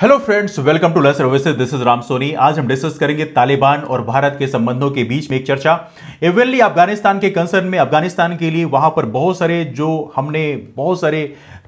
Hello friends, welcome to learn services. This is Ram Soni. आज हम discuss करेंगे तालिबान और भारत के संबंधों के बीच में एक चर्चा। इवेंटली अफगानिस्तान के कंसर्न में अफगानिस्तान के लिए वहां पर बहुत सारे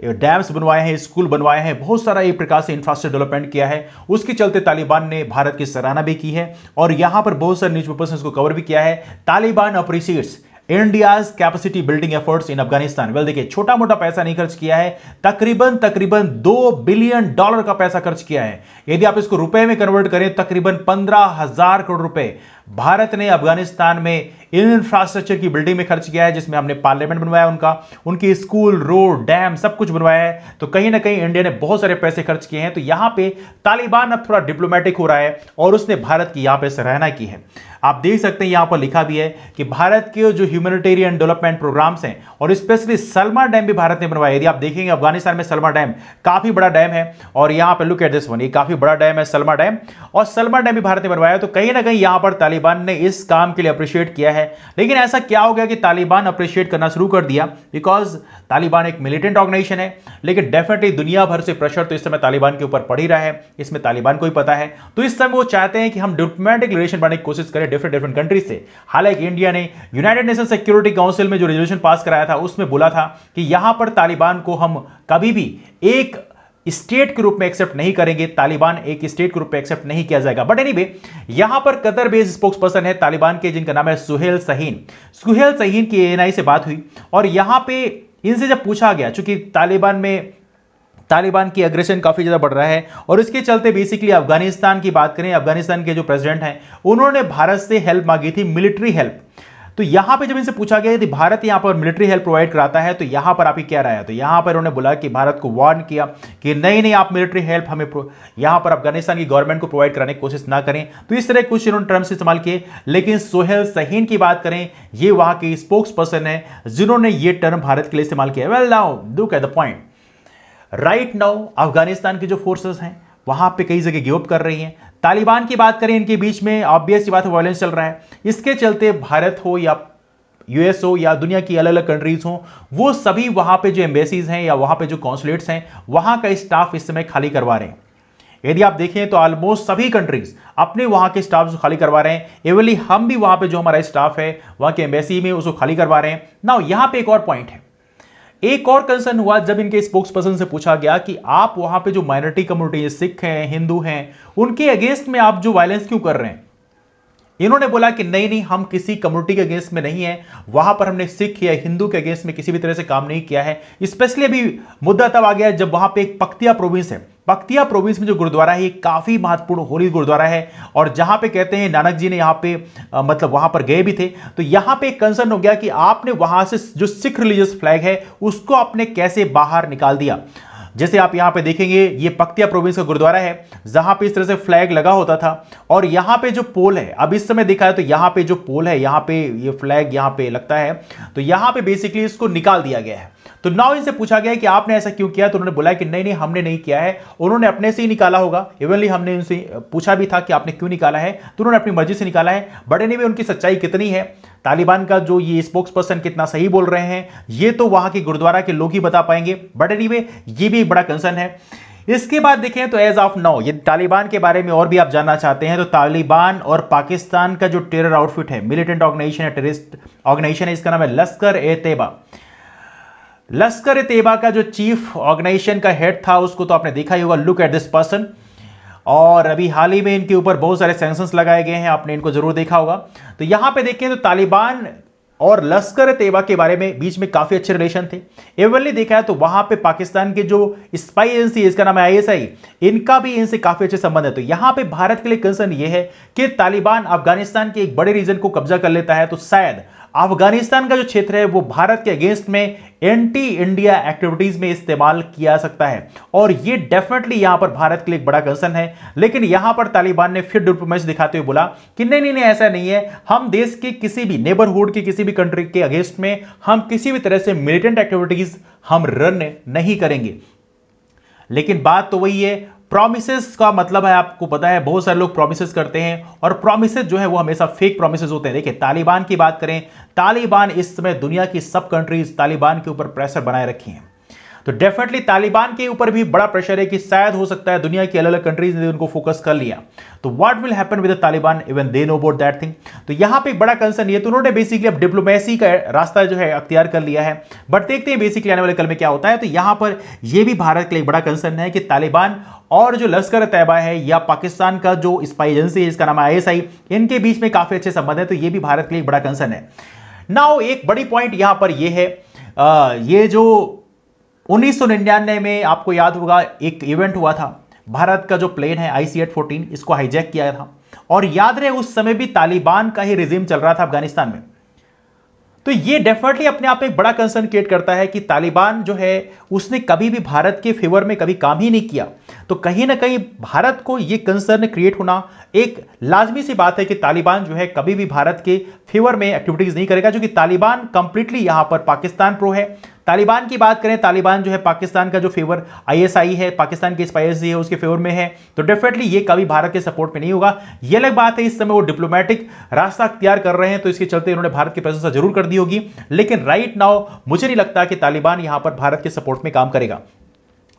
डैम्स बनवाए हैं, स्कूल बनवाए हैं, बहुत सारा एक प्रकार से इंफ्रास्ट्रक्चर डेवलपमेंट किया है। उसके चलते तालिबान ने भारत की सराहना भी की है और यहां पर बहुत सारे न्यूज पेपर्स ने इसको कवर भी किया है। Taliban appreciates India's capacity building efforts in Afghanistan. Well देखिए, छोटा मोटा पैसा नहीं खर्च किया है, तकरीबन $2 बिलियन का पैसा खर्च किया है। यदि आप इसको रुपए में कन्वर्ट करें, तकरीबन 15,000 करोड़ रुपए भारत ने अफगानिस्तान में इंफ्रास्ट्रक्चर की बिल्डिंग में खर्च किया है, जिसमें हमने पार्लियामेंट बनवाया, उनकी स्कूल, रोड, डैम सब कुछ बनवाया है। तो कहीं ना कहीं इंडिया ने बहुत सारे पैसे खर्च किए हैं। तो यहां पे तालिबान अब थोड़ा डिप्लोमेटिक हो रहा है और उसने भारत की यहां पे सराहना की है। आप देख सकते हैं यहां पर लिखा भी है कि भारत के जो ह्यूमैनिटेरियन डेवलपमेंट प्रोग्राम्स हैं और स्पेशली सलमा डैम भी भारत ने बनवाया। यदि आप देखेंगे अफगानिस्तान में सलमा डैम काफी बड़ा डैम है और यहां पर लुक एट दिस वन, ये काफी बड़ा डैम है सलमा डैम, और सलमा डैम भी भारत ने बनवाया। तो कहीं ना कहीं यहां पर तालिबान ने इस काम के लिए अप्रिशिएट किया है। लेकिन ऐसा क्या हो गया कि तालिबान अप्रिशिएट करना शुरू कर दिया? बिकॉज तालिबान एक मिलिटेंट ऑर्गेनाइजेशन है, लेकिन डेफिनेटली दुनिया भर से प्रेशर तो इस समय तालिबान के ऊपर पड़ ही रहा है, इसमें तालिबान को ही पता है। तो इस समय वो चाहते हैं कि हम डिप्लोमेटिक रिलेशन बनाने की कोशिश करें डिफरेंट कंट्रीज से। हालांकि इंडिया ने यूनाइटेड नेशन सिक्योरिटी काउंसिल में जो रेजोल्यूशन पास कराया था, उसमें बोला था कि यहां पर तालिबान को हम कभी भी एक स्टेट के रूप में एक्सेप्ट नहीं करेंगे, तालिबान एक स्टेट के रूप में एक्सेप्ट नहीं किया जाएगा। बट एनीवे, यहां पर कतर बेस्ड स्पोक्स पर्सन है तालिबान के, जिनका नाम है सुहेल सहीन की एएनआई से बात हुई और यहां पे इनसे जब पूछा गया, चूंकि तालिबान की अग्रेशन काफी ज्यादा बढ़ रहा है और इसके चलते बेसिकली अफगानिस्तान की बात करें, अफगानिस्तान के जो प्रेसिडेंट हैं उन्होंने भारत से हेल्प मांगी थी, मिलिट्री हेल्प। तो यहां पे जब इनसे पूछा गया यदि भारत यहां पर मिलिट्री हेल्प प्रोवाइड कराता है तो यहां पर आपकी क्या राय है? तो यहां पर उन्होंने बोला कि भारत को वार्न किया कि नहीं आप मिलिट्री हेल्प हमें यहां पर अफगानिस्तान की गवर्नमेंट को प्रोवाइड कराने की कोशिश ना करें। तो इस तरह कुछ इन्होंने टर्म्स इस्तेमाल किए। लेकिन सोहेल सहीन की बात करें, ये वहां के स्पोक्स पर्सन है जिन्होंने ये टर्म भारत के लिए इस्तेमाल किया। Well now look at the point, right now Afghanistan की जो फोर्सेस हैं वहां पे कई जगह गिव अप कर रही हैं। तालिबान की बात करें, इनके बीच में ऑब्वियस बात है वायलेंस चल रहा है। इसके चलते भारत हो या यूएस हो या दुनिया की अलग अलग कंट्रीज हो, वो सभी वहां पे जो एम्बेसीज हैं या वहां पे जो कॉन्सुलेट्स हैं, वहां का स्टाफ इस समय खाली करवा रहे हैं। यदि आप देखें तो ऑलमोस्ट सभी कंट्रीज अपने वहां के स्टाफ खाली करवा रहे हैं। एवली हम भी वहां पे जो हमारा स्टाफ है वहां के एम्बेसी में उसको खाली करवा रहे हैं। नाउ यहां पे एक और पॉइंट है, एक और कंसर्न हुआ जब इनके स्पोक्स पर्सन से पूछा गया कि आप वहां पे जो माइनॉरिटी कम्युनिटी, सिख हैं, हिंदू हैं, उनके अगेंस्ट में आप जो वायलेंस क्यों कर रहे हैं? इन्होंने बोला कि नहीं हम किसी कम्युनिटी के अगेंस्ट में नहीं है, वहां पर हमने सिख या हिंदू के अगेंस्ट में किसी भी तरह से काम नहीं किया है। स्पेशली अभी मुद्दा तब आ गया जब वहां पे एक पक्तिया प्रोविंस है, पक्तिया प्रोविंस में जो गुरुद्वारा है ये काफी महत्वपूर्ण होली गुरुद्वारा है और जहां पे कहते हैं नानक जी ने यहां पे मतलब वहां पर गए भी थे। तो यहां पे एक कंसर्न हो गया कि आपने वहां से जो सिख रिलीजियस फ्लैग है उसको आपने कैसे बाहर निकाल दिया। जैसे आप यहां पे देखेंगे, ये पक्तिया प्रोविंस का गुरुद्वारा है जहां पे इस तरह से फ्लैग लगा होता था और यहां पे जो पोल है, अब इस समय देखा है तो यहां पे जो पोल है, यहां पे ये फ्लैग यहां पे लगता है, तो यहां पे बेसिकली इसको निकाल दिया गया है। तो नाउ इनसे पूछा गया कि आपने ऐसा क्यों किया? तो उन्होंने बोला कि नहीं हमने नहीं किया है, उन्होंने अपने से ही निकाला होगा। इवनली हमने उनसे पूछा भी था कि आपने क्यों निकाला है, तो उन्होंने अपनी मर्जी से निकाला है। बट एनीवे, उनकी सच्चाई कितनी है, तालिबान का जो ये स्पोक्स पर्सन कितना सही बोल रहे हैं, ये तो वहां के गुरुद्वारा के लोग ही बता पाएंगे। बट एनीवे, ये भी एक बड़ा कंसर्न है। इसके बाद देखें तो एज ऑफ नाउ, ये तालिबान के बारे में और भी आप जानना चाहते हैं तो तालिबान और पाकिस्तान का जो टेरर आउटफिट है, मिलिटेंट ऑर्गेनाइजेशन है, टेररिस्ट ऑर्गेनाइजेशन है, इसका नाम है लश्कर ए तैयबा। लश्कर ए तैयबा का जो चीफ ऑर्गेनाइजेशन का हेड था उसको तो आपने देखा ही होगा, लुक एट दिस पर्सन। और अभी हाल ही में इनके ऊपर बहुत सारे सैंक्शंस लगाए गए हैं, आपने इनको जरूर देखा होगा। तो यहां पे देखें तो तालिबान और लश्कर तैयबा के बारे में बीच में काफी अच्छे रिलेशन थे। एवनली देखा है तो वहां पे पाकिस्तान के जो स्पाई एजेंसी, इसका नाम है आईएसआई, इनका भी इनसे काफी अच्छे संबंध है। तो यहां पे भारत के लिए कंसर्न यह है कि तालिबान अफगानिस्तान के एक बड़े रीजन को कब्जा कर लेता है तो शायद अफगानिस्तान का जो क्षेत्र है वो भारत के अगेंस्ट में एंटी इंडिया एक्टिविटीज में इस्तेमाल किया सकता है और ये डेफिनेटली यहां पर भारत के लिए एक बड़ा कंसर्न है। लेकिन यहां पर तालिबान ने फिर डिप्लोमेसी दिखाते हुए बोला कि नहीं ऐसा नहीं है, हम देश के किसी भी नेबरहुड के किसी भी कंट्री के अगेंस्ट में हम किसी भी तरह से मिलिटेंट एक्टिविटीज हम रन नहीं करेंगे। लेकिन बात तो वही है, प्रॉमिसेस का मतलब है, आपको पता है बहुत सारे लोग प्रॉमिसेस करते हैं और प्रॉमिसेस जो है वो हमेशा फेक प्रॉमिसेस होते हैं। देखिए तालिबान की बात करें, तालिबान इस समय दुनिया की सब कंट्रीज तालिबान के ऊपर प्रेशर बनाए रखी हैं। तो डेफिनेटली तालिबान के ऊपर भी बड़ा प्रेशर है कि शायद हो सकता है दुनिया की अलग अलग कंट्रीज ने उनको फोकस कर लिया, तो what will happen with the Taliban, even they know about that thing. तो यहां पे बड़ा कंसर्न ये, तो उन्होंने बेसिकली अब डिप्लोमेसी का रास्ता जो है अख्तियार कर लिया है, बट देखते हैं बेसिकली आने वाले कल में क्या होता है। तो यहां पर यह भी भारत के लिए बड़ा कंसर्न है कि तालिबान और जो लश्कर तैयबा है या पाकिस्तान का जो स्पाई एजेंसी है जिसका नाम है ISI, इनके बीच में काफी अच्छे संबंध है, तो यह भी भारत के लिए बड़ा कंसर्न है। नाउ एक बड़ी पॉइंट यहां पर यह है, ये जो 1999 में आपको याद होगा एक इवेंट हुआ था, भारत का जो प्लेन है IC-814 इसको हाईजैक किया था, और याद रहे उस समय भी तालिबान का ही रिजीम चल रहा था अफगानिस्तान में। तो ये डेफिनेटली अपने आप में एक बड़ा कंसर्न क्रिएट करता है कि तालिबान जो है उसने कभी भी भारत के फेवर में कभी काम ही नहीं किया। तो कहीं ना कहीं भारत को ये कंसर्न क्रिएट होना एक लाजमी सी बात है कि तालिबान जो है कभी भी भारत के फेवर में एक्टिविटीज नहीं करेगा, क्योंकि तालिबान कंप्लीटली यहां पर पाकिस्तान प्रो है। तालिबान की बात करें, तालिबान जो है पाकिस्तान का जो फेवर ISI है, पाकिस्तान की स्पाई एजेंसी है, उसके फेवर में है, तो डेफिनेटली ये कभी भारत के सपोर्ट में नहीं होगा। ये अलग बात है इस समय वो डिप्लोमेटिक रास्ता अख्तियार कर रहे हैं, तो इसके चलते उन्होंने भारत की प्रशंसा जरूर कर दी होगी, लेकिन राइट नाउ मुझे नहीं लगता कि तालिबान यहां पर भारत के सपोर्ट में काम करेगा।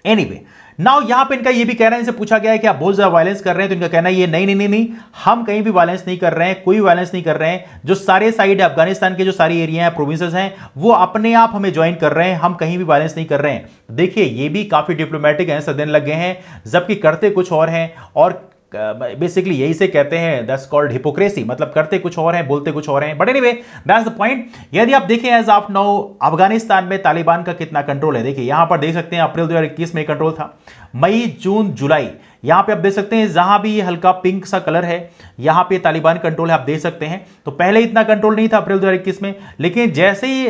एनीवे, नाउ यहां पे इनका ये भी कहना है, इनसे पूछा गया है कि आप बहुत ज्यादा वायलेंस कर रहे हैं, तो इनका कहना है ये नहीं नहीं नहीं नहीं, हम कहीं भी वायलेंस नहीं कर रहे हैं, कोई वायलेंस नहीं कर रहे हैं। जो सारे साइड है अफगानिस्तान के, जो सारी एरिया है, प्रोविंसेस हैं, वो अपने आप हमें ज्वाइन कर रहे हैं, हम कहीं भी वायलेंस नहीं कर रहे हैं। देखिए ये भी काफी डिप्लोमेटिक आंसर देने लग गए हैं, जबकि करते कुछ और हैं, और बेसिकली यही से कहते हैं दैट्स कॉल्ड हिपोक्रेसी, मतलब करते कुछ और हैं, बोलते कुछ और हैं। But anyway that's the point. यदि आप देखें एज ऑफ नाउ अफगानिस्तान में तालिबान का कितना कंट्रोल है, देखिए यहां पर देख सकते हैं अप्रैल 2021 में कंट्रोल था, मई जून जुलाई, यहां पे आप देख सकते हैं जहां भी ये हल्का पिंक सा कलर है यहां पे तालिबान कंट्रोल है, आप देख सकते हैं। तो पहले इतना कंट्रोल नहीं था अप्रैल 2021 में, लेकिन जैसे ही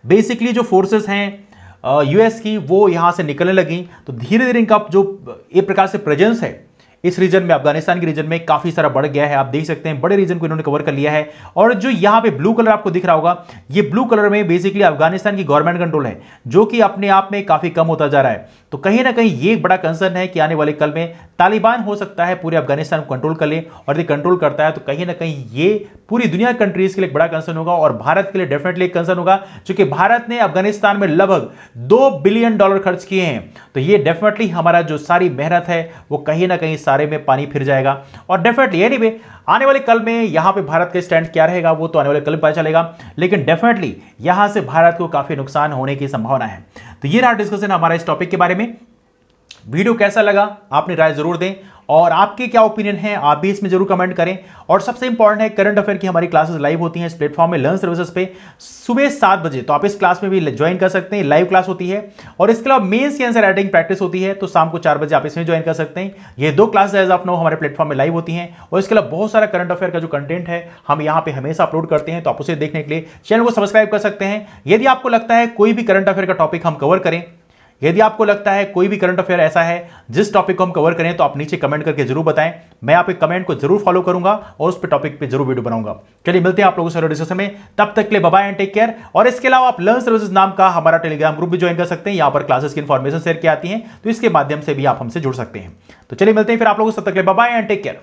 बेसिकली जो फोर्सेस हैं US की वो यहां से निकलने लगी, तो धीरे धीरे इनका जो एक प्रकार से प्रेजेंस है इस रीजन में, अफगानिस्तान के रीजन में काफी सारा बढ़ गया है। आप देख सकते हैं बड़े रीजन को इन्होंने कवर कर लिया है। और जो यहां पे ब्लू कलर आपको दिख रहा होगा, ये ब्लू कलर में बेसिकली अफगानिस्तान की गवर्नमेंट कंट्रोल है, जो कि अपने आप में काफी कम होता जा रहा है। तो कहीं ना कहीं ये एक बड़ा कंसर्न है कि आने वाले कल में तालिबान हो सकता है पूरे अफगानिस्तान को कंट्रोल कर ले, और यदि कंट्रोल करता है तो कहीं ना कहीं ये पूरी दुनिया कंट्रीज के लिए बड़ा कंसर्न होगा, और भारत के लिए डेफिनेटली एक कंसर्न होगा, क्योंकि भारत ने अफगानिस्तान में लगभग $2 बिलियन खर्च किए हैं। तो ये डेफिनेटली हमारा जो सारी मेहनत है वो कहीं ना कहीं सारे में पानी फिर जाएगा। और डेफिनेटली एनीवे आने वाले कल में यहां पे भारत का स्टैंड क्या रहेगा वो तो आने वाले कल में पता चलेगा, लेकिन डेफिनेटली यहां से भारत को काफी नुकसान होने की संभावना है। तो ये रहा डिस्कशन हमारा इस टॉपिक के बारे में। वीडियो कैसा लगा आपने राय जरूर दें, और आपके क्या ओपिनियन है आप भी इसमें जरूर कमेंट करें। और सबसे इंपॉर्टेंट है करंट अफेयर की हमारी क्लासेस लाइव होती हैं इस प्लेटफॉर्म में लर्न सर्विसेज पे सुबह 7 बजे, तो आप इस क्लास में भी ज्वाइन कर सकते हैं, लाइव क्लास होती है। और इसके अलावा मेंस की आंसर राइटिंग प्रैक्टिस होती है, तो शाम को 4 बजे आप इसमें ज्वाइन कर सकते हैं। ये 2 क्लासेस एज ऑफ नाउ हमारे प्लेटफॉर्म में लाइव होती हैं। और इसके अलावा बहुत सारा करंट अफेयर का जो कंटेंट है हम यहाँ पे हमेशा अपलोड करते हैं, तो आप उसे देखने के लिए चैनल को सब्सक्राइब कर सकते हैं। यदि आपको लगता है कोई भी करंट अफेयर का टॉपिक हम कवर करें, यदि आपको लगता है कोई भी करंट अफेयर ऐसा है जिस टॉपिक को हम कवर करें, तो आप नीचे कमेंट करके जरूर बताएं, मैं आपके कमेंट को जरूर फॉलो करूंगा और उस पे टॉपिक पे जरूर वीडियो बनाऊंगा। चलिए मिलते हैं आप लोगों से डिस्कशन में, तब तक के लिए bye bye and take care. और इसके अलावा आप लर्न सर्विसेज नाम का हमारा टेलीग्राम ग्रुप भी ज्वाइन कर सकते हैं, यहां पर क्लासेस की इंफॉर्मेशन शेयर की आती है, तो इसके माध्यम से भी आप हमसे जुड़ सकते हैं। तो चलिए मिलते हैं फिर आप लोगों से, तब तक के लिए bye bye and take care.